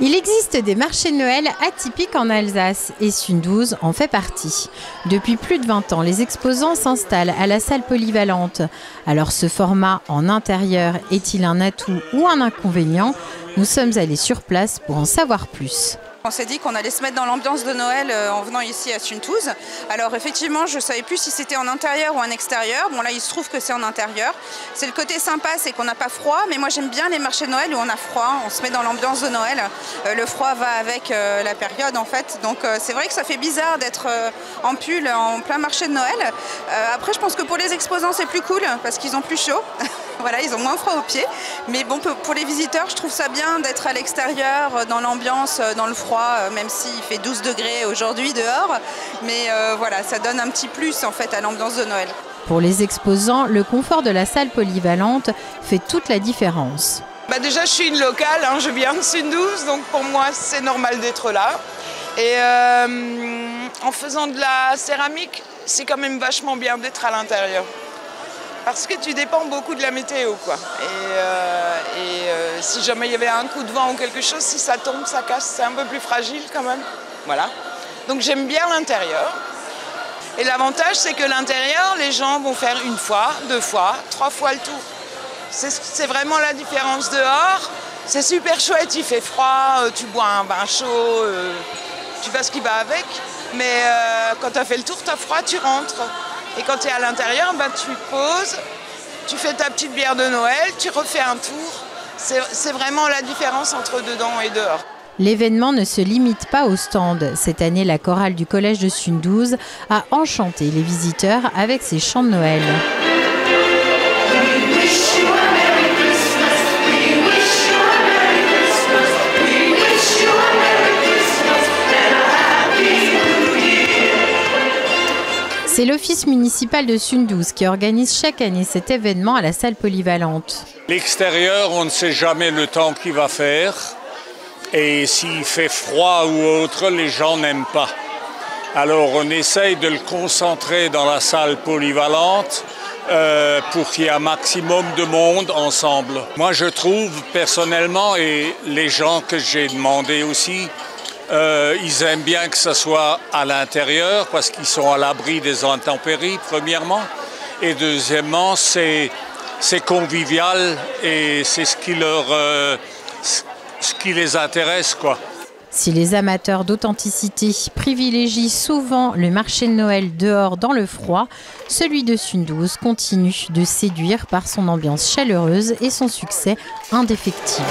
Il existe des marchés de Noël atypiques en Alsace et Sundouze en fait partie. Depuis plus de 20 ans, les exposants s'installent à la salle polyvalente. Alors ce format en intérieur est-il un atout ou un inconvénient? Nous sommes allés sur place pour en savoir plus. On s'est dit qu'on allait se mettre dans l'ambiance de Noël en venant ici à Sundouze. Alors effectivement, je ne savais plus si c'était en intérieur ou en extérieur. Bon là, il se trouve que c'est en intérieur. C'est le côté sympa, c'est qu'on n'a pas froid. Mais moi, j'aime bien les marchés de Noël où on a froid. On se met dans l'ambiance de Noël. Le froid va avec la période en fait. Donc c'est vrai que ça fait bizarre d'être en pull en plein marché de Noël. Après, je pense que pour les exposants, c'est plus cool parce qu'ils ont plus chaud. Voilà, ils ont moins froid aux pieds. Mais bon, pour les visiteurs, je trouve ça bien d'être à l'extérieur, dans l'ambiance, dans le froid, même s'il fait 12 degrés aujourd'hui dehors. Mais voilà, ça donne un petit plus en fait à l'ambiance de Noël. Pour les exposants, le confort de la salle polyvalente fait toute la différence. Déjà, je suis une locale, je viens de Sundouze, donc pour moi, c'est normal d'être là. Et en faisant de la céramique, c'est quand même vachement bien d'être à l'intérieur. Parce que tu dépends beaucoup de la météo, quoi. Et si jamais il y avait un coup de vent ou quelque chose, si ça tombe, ça casse, c'est un peu plus fragile quand même. Voilà. Donc j'aime bien l'intérieur. Et l'avantage, c'est que l'intérieur, les gens vont faire une fois, 2 fois, 3 fois le tour. C'est vraiment la différence dehors. C'est super chouette, il fait froid, tu bois un bain chaud, tu fais ce qui va avec. Mais quand tu as fait le tour, tu as froid, tu rentres. Et quand tu es à l'intérieur, tu te poses, tu fais ta petite bière de Noël, tu refais un tour. C'est vraiment la différence entre dedans et dehors. L'événement ne se limite pas au stand. Cette année, la chorale du collège de Sundouze a enchanté les visiteurs avec ses chants de Noël. C'est l'office municipal de Sundouze qui organise chaque année cet événement à la salle polyvalente. L'extérieur, on ne sait jamais le temps qu'il va faire. Et s'il fait froid ou autre, les gens n'aiment pas. Alors on essaye de le concentrer dans la salle polyvalente pour qu'il y ait un maximum de monde ensemble. Moi je trouve personnellement, et les gens que j'ai demandé aussi, ils aiment bien que ce soit à l'intérieur parce qu'ils sont à l'abri des intempéries, premièrement. Et deuxièmement, c'est convivial et c'est ce qui les intéresse, quoi. Si les amateurs d'authenticité privilégient souvent le marché de Noël dehors dans le froid, celui de Sundouze continue de séduire par son ambiance chaleureuse et son succès indéfectible.